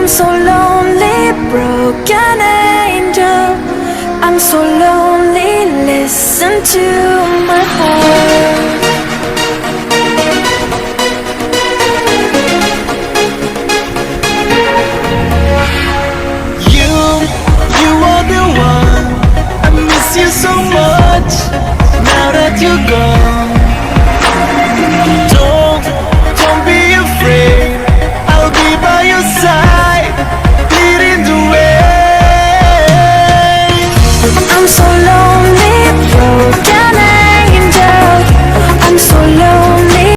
so lonely, broken angel. I'm so lonely, listen to my heart. You are the one. I miss you so much. Now that you're gone,